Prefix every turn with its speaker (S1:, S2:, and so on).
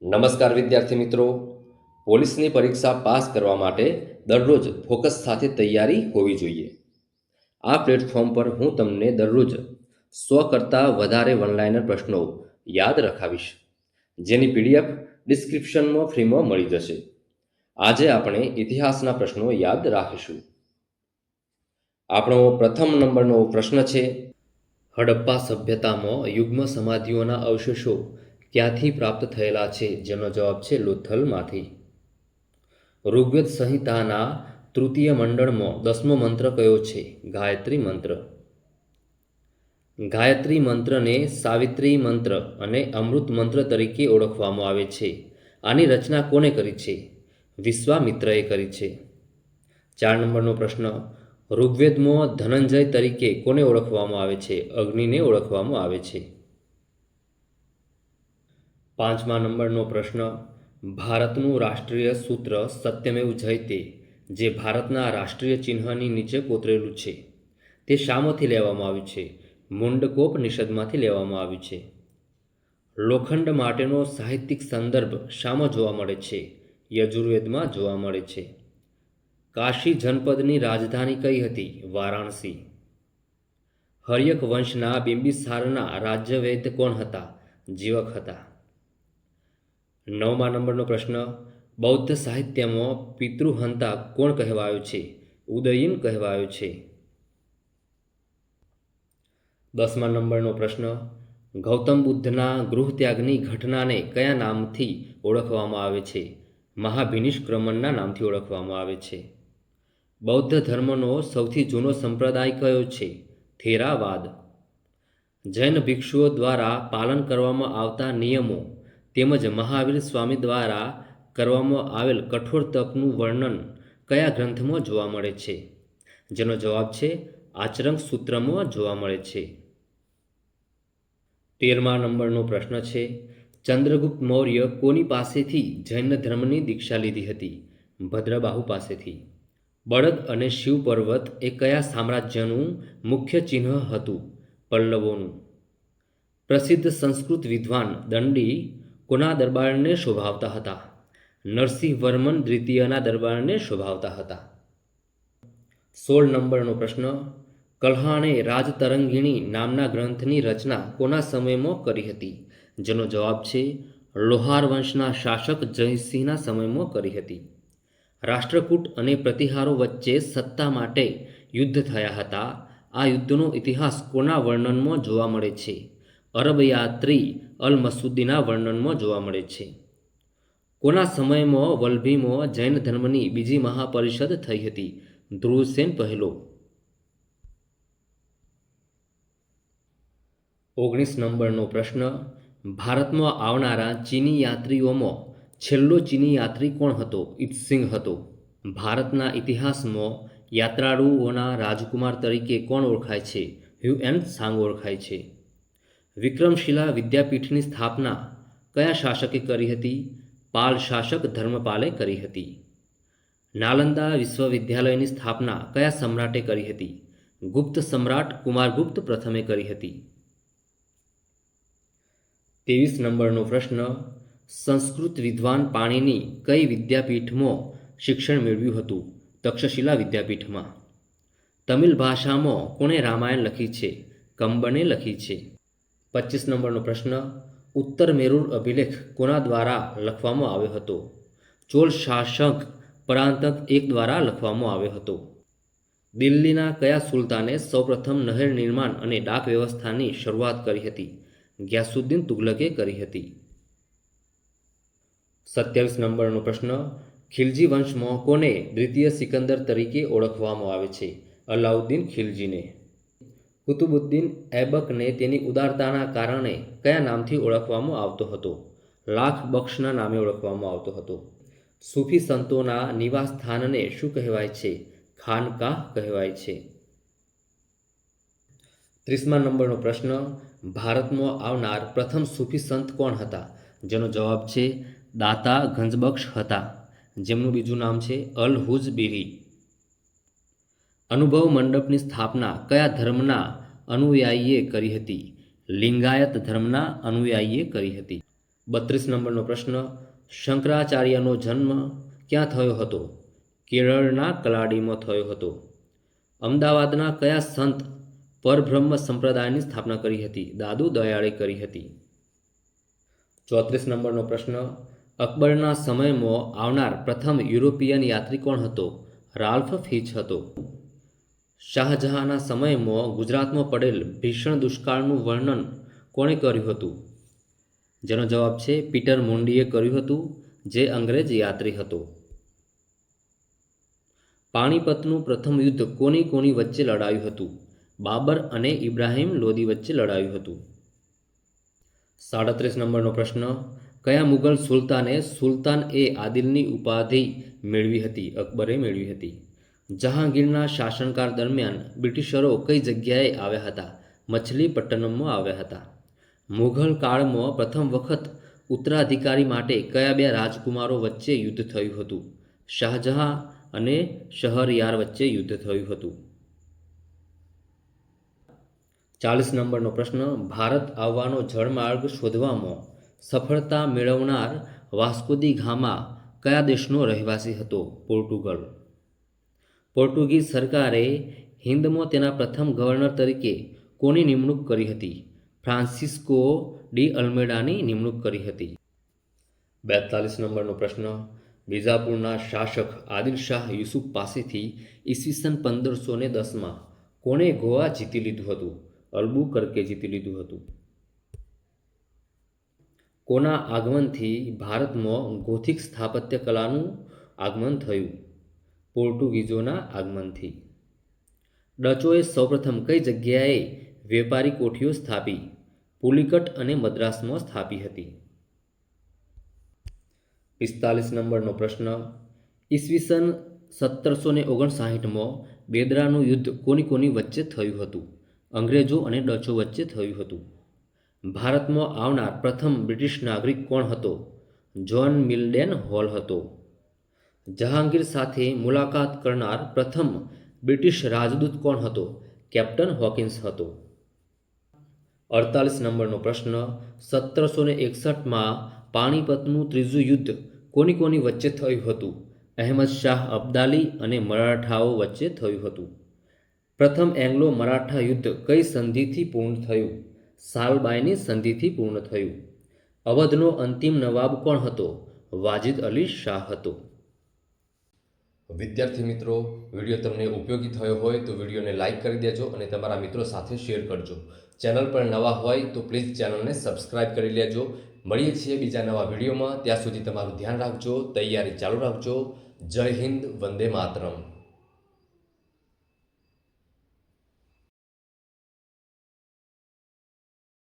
S1: નમસ્કાર વિદ્યાર્થી મિત્રો, પોલીસની પરીક્ષા પાસ કરવા માટે દરરોજ ફોકસ સાથે તૈયારી હોવી જોઈએ. આ પ્લેટફોર્મ પર હું તમને દરરોજ 100 કરતાં વધારે વનલાઇનર પ્રશ્નો યાદ રખાવીશ, જેની PDF ડિસ્ક્રિપ્શનમાં ફ્રીમાં મળી જશે. આજે આપણે ઇતિહાસના પ્રશ્નો યાદ રાખીશું. આપણો પ્રથમ નંબરનો પ્રશ્ન છે, હડપ્પા સભ્યતામાં યુગ્મ સમાધિઓના અવશેષો ક્યાંથી પ્રાપ્ત થયેલા છે? જેનો જવાબ છે લોથલમાંથી. ઋગ્વેદ સંહિતાના તૃતીય મંડળમાં 10મો મંત્ર કયો છે? ગાયત્રી મંત્ર. ગાયત્રી મંત્રને સાવિત્રી મંત્ર અને અમૃત મંત્ર તરીકે ઓળખવામાં આવે છે. આની રચના કોને કરી છે? વિશ્વામિત્રએ કરી છે. 4 નંબરનો પ્રશ્ન, ઋગ્વેદમાં ધનંજય તરીકે કોને ઓળખવામાં આવે છે? અગ્નિને ઓળખવામાં આવે છે. 5મા નંબરનો પ્રશ્ન, ભારતનું રાષ્ટ્રીય સૂત્ર સત્યમેવ જયતે, જે ભારતના રાષ્ટ્રીય ચિહ્નની નીચે કોતરેલું છે, તે શામાંથી લેવામાં આવ્યું છે? મુંડકોપનિષદમાંથી લેવામાં આવ્યું છે. લોખંડ માટેનો સાહિત્યિક સંદર્ભ શામાં જોવા મળે છે? યજુર્વેદમાં જોવા મળે છે. કાશી જનપદની રાજધાની કઈ હતી? વારાણસી. હર્યક વંશના બિંબિસારના રાજ્યવૈદ્ય કોણ હતા? જીવક હતા. 9મા નંબરનો પ્રશ્ન, બૌદ્ધ સાહિત્યમાં પિતૃહંતા કોણ કહેવાયો છે? ઉદયીન કહેવાયો છે. 10મા નંબરનો પ્રશ્ન, ગૌતમ બુદ્ધના ગૃહત્યાગની ઘટનાને કયા નામથી ઓળખવામાં આવે છે? મહાભિનિષ્ક્રમણના નામથી ઓળખવામાં આવે છે. બૌદ્ધ ધર્મનો સૌથી જૂનો સંપ્રદાય કયો છે? થેરાવાદ. જૈન ભિક્ષુઓ દ્વારા પાલન કરવામાં આવતા નિયમો તેમજ મહાવીર સ્વામી દ્વારા કરવામાં આવેલ કઠોર તપનું વર્ણન કયા ગ્રંથમાં જોવા મળે છે? જેનો જવાબ છે આચરંગ સૂત્રમાં જોવા મળે છે. 13મા નંબરનો પ્રશ્ન છે, ચંદ્રગુપ્ત મૌર્ય કોની પાસેથી જૈન ધર્મની દીક્ષા લીધી હતી? ભદ્રબાહુ પાસેથી. બળદ અને શિવ પર્વત એ કયા સામ્રાજ્યનું મુખ્ય ચિહ્ન હતું? પલ્લવોનું. પ્રસિદ્ધ સંસ્કૃત વિદ્વાન દંડી કોના દરબારને શોભાવતા હતા? નરસિંહ વર્મન દ્વિતીયના દરબારને શોભાવતા હતા. 16 નંબરનો પ્રશ્ન, કલ્હાણે રાજતરંગિણી નામના ગ્રંથની રચના કોના સમયમાં કરી હતી? જેનો જવાબ છે લોહાર વંશના શાસક જયસિંહના સમયમાં કરી હતી. રાષ્ટ્રકૂટ અને પ્રતિહારો વચ્ચે સત્તા માટે યુદ્ધ થયા હતા. આ યુદ્ધનો ઇતિહાસ કોના વર્ણનમાં જોવા મળે છે? અરબ યાત્રી અલ મસૂદીના વર્ણનમાં જોવા મળે છે. કોના સમયમાં વલભીમાં જૈન ધર્મની બીજી મહાપરિષદ થઈ હતી? ધ્રુવસેન પહેલો. 19 નંબરનો પ્રશ્ન, ભારતમાં આવનારા ચીની યાત્રીઓમાં છેલ્લો ચીની યાત્રી કોણ હતો? ઇત્સિંગ હતો. ભારતના ઇતિહાસમાં યાત્રાળુઓના રાજકુમાર તરીકે કોણ ઓળખાય છે? હ્યુએન ત્સાંગ ઓળખાય છે. વિક્રમશિલા વિદ્યાપીઠની સ્થાપના કયા શાસકે કરી હતી? પાલ શાસક ધર્મપાલે કરી હતી. નાલંદા વિશ્વવિદ્યાલયની સ્થાપના કયા સમ્રાટે કરી હતી? ગુપ્ત સમ્રાટ કુમારગુપ્ત પ્રથમે કરી હતી. 23 નંબરનો પ્રશ્ન, સંસ્કૃત વિદ્વાન પાણીની કઈ વિદ્યાપીઠમાં શિક્ષણ મેળવ્યું હતું? તક્ષશિલા વિદ્યાપીઠમાં. તમિલ ભાષામાં કોણે રામાયણ લખી છે? કંબને લખી છે. 25 નંબરનો પ્રશ્ન, ઉત્તર મેરુર અભિલેખ કોના દ્વારા લખવામાં આવ્યો હતો? ચોલ શાસક પરાંતક એક દ્વારા લખવામાં આવ્યો હતો. દિલ્હીના કયા સુલતાને સૌપ્રથમ નહેર નિર્માણ અને ડાક વ્યવસ્થાની શરૂઆત કરી હતી? ગ્યાસુદ્દીન તુગલકે કરી હતી. 27 નંબરનો પ્રશ્ન, ખિલજી વંશમાં કોને દ્વિતીય સિકંદર તરીકે ઓળખવામાં આવે છે? અલાઉદ્દીન ખિલજીને. કુતુબુદ્દીન ઐબકને તેની ઉદારતાના કારણે કયા નામથી ઓળખવામાં આવતો હતો? લાખ બખ્શના નામે ઓળખવામાં આવતો હતો. સૂફી સંતોના નિવાસ સ્થાનને શું કહેવાય છે? ખાનકાહ કહેવાય છે. 30મા નંબરનો પ્રશ્ન, ભારતમાં આવનાર પ્રથમ સૂફી સંત કોણ હતા? જેનો જવાબ છે દાતા ગંજબખ્શ હતા, જેમનું બીજું નામ છે અલ હુજ બીરી. અનુભવ મંડપની સ્થાપના કયા ધર્મના અનુયાયીએ કરી હતી? લિંગાયત ધર્મના અનુયાયીએ કરી હતી. 32 નંબરનો પ્રશ્ન, શંકરાચાર્યનો જન્મ ક્યાં થયો હતો? કેરળના કલાડીમાં થયો હતો. અમદાવાદના કયા સંત પરબ્રહ્મ સંપ્રદાયની સ્થાપના કરી હતી? દાદુ દયાળે કરી હતી. 34 નંબરનો પ્રશ્ન, અકબરના સમયમાં આવનાર પ્રથમ યુરોપિયન યાત્રી કોણ હતો? રાલ્ફ ફિચ હતો. શાહજહાંના સમયમાં ગુજરાતમાં પડેલ ભીષણ દુષ્કાળનું વર્ણન કોણે કર્યું હતું? જેનો જવાબ છે પીટર મોન્ડીએ કર્યું હતું, જે અંગ્રેજ યાત્રી હતો. પાણીપતનું પ્રથમ યુદ્ધ કોની કોની વચ્ચે લડાયું હતું? બાબર અને ઇબ્રાહિમ લોદી વચ્ચે લડાયું હતું. 37 નંબરનો પ્રશ્ન, કયા મુગલ સુલતાને સુલતાન એ આદિલની ઉપાધિ મેળવી હતી? અકબરે મેળવી હતી. જહાંગીરના શાસનકાળ દરમિયાન બ્રિટિશરો કઈ જગ્યાએ આવ્યા હતા? મછલીપટ્ટનમમાં આવ્યા હતા. મુઘલ કાળમાં પ્રથમ વખત ઉત્તરાધિકારી માટે કયા બે રાજકુમારો વચ્ચે યુદ્ધ થયું હતું? શાહજહાં અને શહરયાર વચ્ચે યુદ્ધ થયું હતું. 40 નંબરનો પ્રશ્ન, ભારત આવવાનો જળમાર્ગ શોધવામાં સફળતા મેળવનાર વાસ્કો દી ગામા કયા દેશનો રહેવાસી હતો? પોર્ટુગલ. પોર્ટુગીઝ સરકારે હિંદમાં તેના પ્રથમ ગવર્નર તરીકે કોની નિમણૂક કરી હતી? ફ્રાન્સિસ્કો ડી અલ્મેડાની નિમણૂક કરી હતી. 42 નંબરનો પ્રશ્ન, બીજાપુરના શાસક આદિલ શાહ યુસુફ પાસેથી ઈસવીસન 1510માં કોણે ગોવા જીતી લીધું હતું? અલ્બુકર્કે જીતી લીધું હતું. કોના આગમનથી ભારતમાં ગોથિક સ્થાપત્ય કલાનું આગમન થયું? પોર્ટુગીઝોના આગમનથી. ડચોએ સૌપ્રથમ કઈ જગ્યાએ વેપારી કોઠીઓ સ્થાપી? પુલિકટ અને મદ્રાસમાં સ્થાપી હતી. 45 નંબરનો પ્રશ્ન, ઈસવીસન 1759માં બેદરાનું યુદ્ધ કોની કોની વચ્ચે થયું હતું? અંગ્રેજો અને ડચો વચ્ચે થયું હતું. ભારતમાં આવનાર પ્રથમ બ્રિટિશ નાગરિક કોણ હતો? જ્હોન મિલ્ડેન હોલ હતો. જહાંગીર સાથે મુલાકાત કરનાર પ્રથમ બ્રિટિશ રાજદૂત કોણ હતો? કેપ્ટન હોકિન્સ હતો. 48 નંબરનો પ્રશ્ન, 1761માં પાણીપતનું ત્રીજું યુદ્ધ કોની કોની વચ્ચે થયું હતું? અહેમદ શાહ અબ્દાલી અને મરાઠાઓ વચ્ચે થયું હતું. પ્રથમ એંગ્લો મરાઠા યુદ્ધ કઈ સંધિથી પૂર્ણ થયું? સાલબાઈની સંધિથી પૂર્ણ થયું. અવધનો અંતિમ નવાબ કોણ હતો? વાજિદ અલી શાહ હતો. વિદ્યાર્થી મિત્રો, વિડીયો તમને ઉપયોગી થયો હોય તો વિડીયોને લાઇક કરી દેજો અને તમારા મિત્રો સાથે શેર કરજો. ચેનલ પર નવા હોય તો પ્લીઝ ચેનલને સબસ્ક્રાઇબ કરી લેજો. મળીએ છીએ બીજા નવા વિડીયોમાં. ત્યાં સુધી તમારું ધ્યાન રાખજો, તૈયારી ચાલુ રાખજો. જય હિન્દ, વંદે માતરમ.